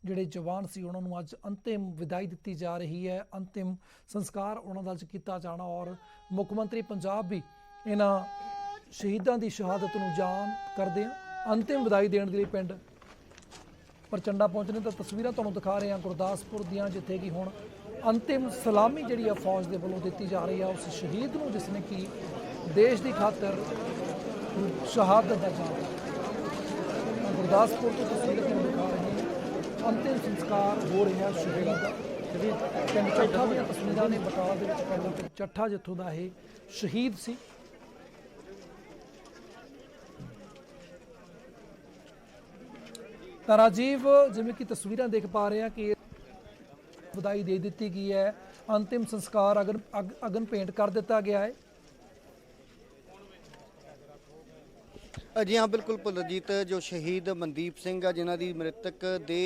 ਜਿਹੜੇ ਜਵਾਨ ਸੀ ਉਹਨਾਂ ਨੂੰ ਅੱਜ ਅੰਤਿਮ ਵਿਦਾਈ ਦਿੱਤੀ ਜਾ ਰਹੀ ਹੈ। ਅੰਤਿਮ ਸੰਸਕਾਰ ਉਹਨਾਂ ਦਾ ਅੱਜ ਕੀਤਾ ਜਾਣਾ ਔਰ ਮੁੱਖ ਮੰਤਰੀ ਪੰਜਾਬ ਵੀ ਇਹਨਾਂ ਸ਼ਹੀਦਾਂ ਦੀ ਸ਼ਹਾਦਤ ਨੂੰ ਯਾਦ ਕਰਦੇ ਆ ਅੰਤਿਮ ਵਿਦਾਈ ਦੇਣ ਦੇ ਲਈ ਪਿੰਡ ਪ੍ਰਚੰਡਾ ਪਹੁੰਚਣੇ। ਤਾਂ ਤਸਵੀਰਾਂ ਤੁਹਾਨੂੰ ਦਿਖਾ ਰਹੇ ਹਾਂ ਗੁਰਦਾਸਪੁਰ ਦੀਆਂ, ਜਿੱਥੇ ਕਿ ਹੁਣ ਅੰਤਿਮ ਸਲਾਮੀ ਜਿਹੜੀ ਆ ਫੌਜ ਦੇ ਵੱਲੋਂ ਦਿੱਤੀ ਜਾ ਰਹੀ ਆ ਉਸ ਸ਼ਹੀਦ ਨੂੰ ਜਿਸ ਨੇ ਕਿ ਦੇਸ਼ ਦੀ ਖਾਤਰ ਸ਼ਹਾਦਤ ਦਾ ਜਾਮ। ਗੁਰਦਾਸਪੁਰ ਤੋਂ ਤਸਵੀਰਾਂ ਤੁਹਾਨੂੰ ਦਿਖਾ ਰਹੇ ਹਾਂ ਅੰਤਿਮ ਸੰਸਕਾਰ ਹੋ ਰਿਹਾ ਸ਼ਹੀਦ ਦਾ। ਪਿੰਡ ਚੱਠਾ ਦੀਆਂ ਤਸਵੀਰਾਂ ਨੇ ਬਟਾਲਾ ਦੇ ਵਿੱਚ ਪਿੰਡ ਚੱਠਾ ਜਿੱਥੋਂ ਦਾ ਇਹ ਸ਼ਹੀਦ ਸੀ। ਤਾਂ ਰਾਜੀਵ, ਜਿਵੇਂ ਕਿ ਤਸਵੀਰਾਂ ਦੇਖ ਪਾ ਰਹੇ ਹਾਂ ਕਿ ਵਿਦਾਈ ਦੇ ਦਿੱਤੀ ਗਈ ਹੈ, ਅੰਤਿਮ ਸੰਸਕਾਰ ਅਗਨ ਭੇਂਟ ਕਰ ਦਿੱਤਾ ਗਿਆ ਹੈ। जी हाँ बिल्कुल पुलरजीत, जो शहीद मनदीप सिंह आ जिन्हां दी मृतक दे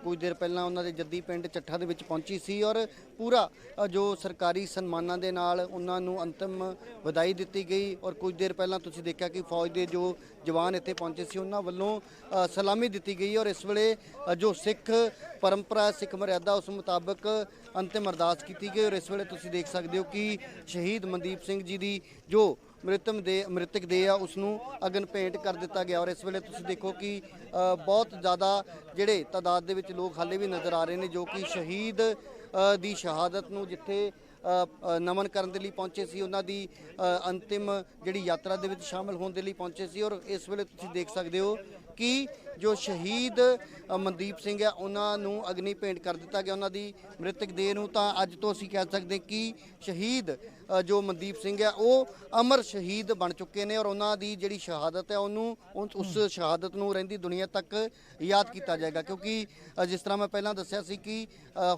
कुछ देर पहलां उन्हां दे जद्दी पिंड ਚੱਠਾ ਦੇ ਵਿੱਚ पहुंची सी और पूरा जो सरकारी सन्मानां दे नाल उन्हां नूं अंतिम ਵਧਾਈ ਦਿੱਤੀ गई। और कुछ देर पहलां तुसीं देखिया कि फौज दे जो जवान इत्थे पहुंचे सी उन्हां वल्लों सलामी ਦਿੱਤੀ गई और इस वेले जो सिख परंपरा सिख मर्यादा उस मुताबिक अंतिम अरदास की गई। और इस वेले तुसीं देख सकते हो कि शहीद मनदीप सिंह जी की जो मृतक दे आ उसनूं अगन भेंट कर दिता गया। और इस वेले तुसीं देखो कि बहुत ज़्यादा जिहड़े तादाद दे विच लोग हाले भी नज़र आ रहे हैं जो कि शहीद दी शहादत नूं जिथे नमन करन दे लई पहुंचे सी उन्हां दी अंतिम जिहड़ी यात्रा दे विच शामिल होण दे लई पहुंचे सी। और इस वेले तुसीं देख सकते हो कि जो शहीद मनदीप सिंह है उन्होंने अग्नि भेंट कर दिता गया उन्होंने मृतक देह नूं। तां अज तो असीं कह सकते कि शहीद जो मनदीप सिंह है वो अमर शहीद बन चुके हैं और उन्होंने जिहड़ी शहादत है उन्होंने उस शहादत नूं रहिंदी दुनिया तक याद किया जाएगा। क्योंकि जिस तरह मैं पहलां दस्सिया सी कि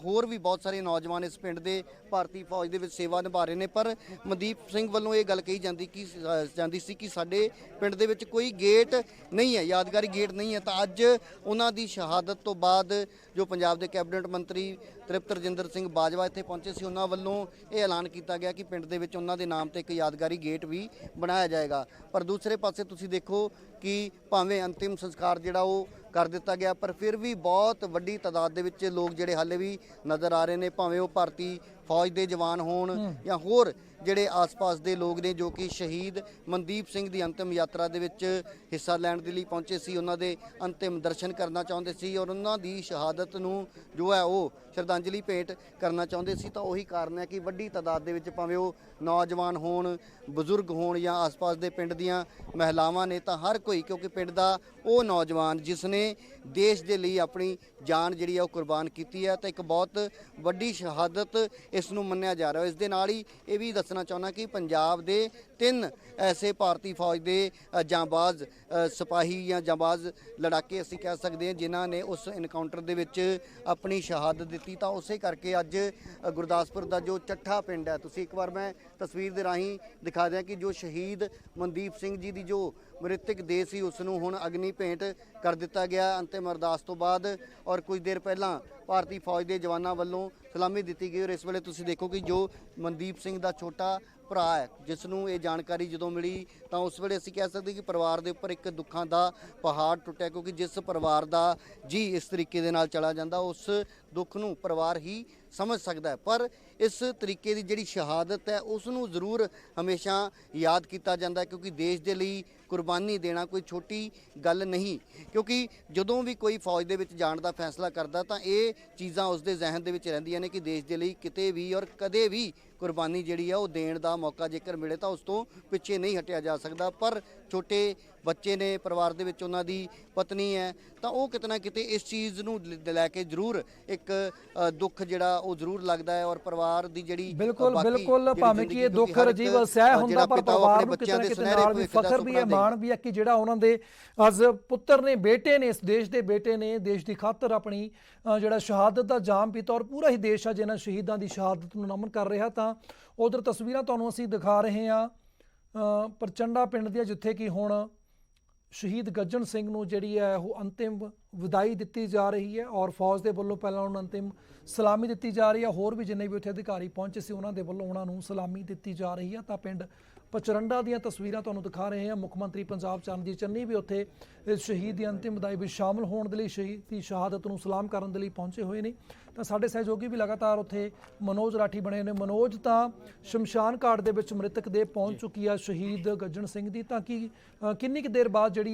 होर भी बहुत सारे नौजवान इस पिंड दे भारतीय फौज दे विच सेवा निभा रहे हैं, पर मनदीप सिंह वालों ये गल कही जाती सी कि साडे पिंड दे विच कोई गेट नहीं है, यादगारी गेट नहीं है। तो अज उन्हां दी शहादत तो बाद जो पंजाब के कैबिनेट मंत्री तृप्त रजिंदर सिंह बाजवा इत्थे पहुंचे सी उन्हां वल्लों ये ऐलान किया गया कि पिंड दे विच उन्हां दे नाम ते एक यादगारी गेट भी बनाया जाएगा। पर दूसरे पासे तुसीं देखो कि भावें अंतिम संस्कार जिहड़ा वो कर दिता गया पर फिर भी बहुत वड्डी तादाद दे विच लोग जिहड़े हाले भी नज़र आ रहे हैं, भावें वो भारतीय फौज के जवान होण या होर जिहड़े आस पास के लोग ने जो कि शहीद मनदीप सिंह की अंतिम यात्रा दे विच हिस्सा लैण दे लई पहुंचे सी, उन्हां दे अंतिम दर्शन करना चाहुंदे सी और उन्हां दी शहादत नूं जो है वो श्रद्धांजलि भेंट करना चाहुंदे सी। तो उही कारण है कि वड्डी तादाद दे विच भावें वो नौजवान होण बजुर्ग होण या आस पास के पिंड दीआं महिलावां ने, तां हर कोई क्योंकि पिंड दा वो नौजवान जिसने देश के लिए अपनी जान जिहड़ी है वो कुर्बान की है, तो एक बहुत वड्डी शहादत इस नूं मन्निया जा रहा है। इस दे नाल ही ये भी दसना चाहुंदा कि पंजाब दे 3 ऐसे भारतीय फौज के जांबाज सिपाही या जांबाज लड़ाके असीं कह सकते हैं जिन्हां ने उस इनकाउंटर दे विच अपनी शहादत दी। तो उस करके अज गुरदासपुर का जो ਚੱਠਾ पिंड है, तुसीं एक बार मैं तस्वीर के राही दिखा दें कि जो शहीद मनदीप सिंह जी की जो मृतक देह सी उसनूं हुण अग्नि भेंट कर दिता गया अंतिम अरदास तो बाद। और कुछ देर पहला भारतीय फौज के जवानों वालों सलामी दी गई। और इस वेले तुसीं देखो कि जो मनदीप सिंह का छोटा भरा है जिसनों ये जानकारी जो मिली तो उस वेले असीं कह सकते कि परिवार के उपर एक दुखों का पहाड़ टुटिया, क्योंकि जिस परिवार का जी इस तरीके दे नाल चला जाता उस दुख नूं परिवार ही समझ सकता है। पर इस तरीके की जिहड़ी शहादत है उसनूं जरूर हमेशा याद किया जाता है, क्योंकि देश के लिए कुर्बानी देना कोई छोटी गल नहीं। क्योंकि जदों भी कोई फौज दे विच जाण दा फैसला करता तो ये चीज़ां उसके जहन दे विच रहिंदियां ने कि देश के लिए किते भी और कदे भी कुर्बानी जिहड़ी है वो देण दा मौका जेकर मिले तो उस तो पिछे नहीं हटिया जा सकता। पर छोटे बच्चे ने परिवार दे विच उन्हां दी पत्नी है तो वो किते ना किते इस चीज़ नूं लैके जरूर एक दुख जिहड़ा वो जरूर लगता है। और परिवार दी जिहड़ी बिल्कुल बिल्कुल भावें कि ये दुख राजीव सह हुंदा पर परिवार नूं किते ना किते नाल भी फखर भी है माण भी है कि जिहड़ा उन्हां दे अज पुत्तर ने बेटे ने इस देश के बेटे ने देश की खातर अपनी जिहड़ा शहादत का जाम पीता और पूरा ही देश है जिन्हां शहीदां दी शहादत नूं नमन कर रहा। तां उधर तस्वीरां तुहानूं असीं दिखा रहे हां प्रचंडा पिंड दी जिथे कि हुण शहीद गज्जन सिंह नूं जिहड़ी है वो अंतिम विदाई दी जा रही है और फौज के वलों पहलां उन्होंने अंतिम सलामी दी जा रही है। होर भी जिन्ने भी उत्थे अधिकारी पहुंचे से उन्होंने वलों उन्होंने सलामी दी जा रही है। तो पिंड ਪਚਰੰਡਾ ਦੀਆਂ ਤਸਵੀਰਾਂ ਤੁਹਾਨੂੰ ਦਿਖਾ ਰਹੇ ਹਾਂ। ਮੁੱਖ ਮੰਤਰੀ ਪੰਜਾਬ ਚਰਨਜੀਤ ਚੰਨੀ ਵੀ ਉੱਥੇ ਇਸ ਸ਼ਹੀਦ ਦੀ ਅੰਤਿਮ ਵਿਦਾਈ ਵਿੱਚ ਸ਼ਾਮਲ ਹੋਣ ਦੇ ਲਈ, ਸ਼ਹੀਦ ਦੀ ਸ਼ਹਾਦਤ ਨੂੰ ਸਲਾਮ ਕਰਨ ਦੇ ਲਈ ਪਹੁੰਚੇ ਹੋਏ ਨੇ। ਤਾਂ ਸਾਡੇ ਸਹਿਯੋਗੀ ਵੀ ਲਗਾਤਾਰ ਉੱਥੇ ਮਨੋਜ ਰਾਠੀ ਬਣੇ ਨੇ। ਮਨੋਜ, ਤਾਂ ਸ਼ਮਸ਼ਾਨ ਘਾਟ ਦੇ ਵਿੱਚ ਮ੍ਰਿਤਕ ਦੇਹ ਪਹੁੰਚ ਚੁੱਕੀ ਆ ਸ਼ਹੀਦ ਗੱਜਣ ਸਿੰਘ ਦੀ, ਤਾਂ ਕਿ ਕਿੰਨੀ ਕੁ ਦੇਰ ਬਾਅਦ ਜਿਹੜੀ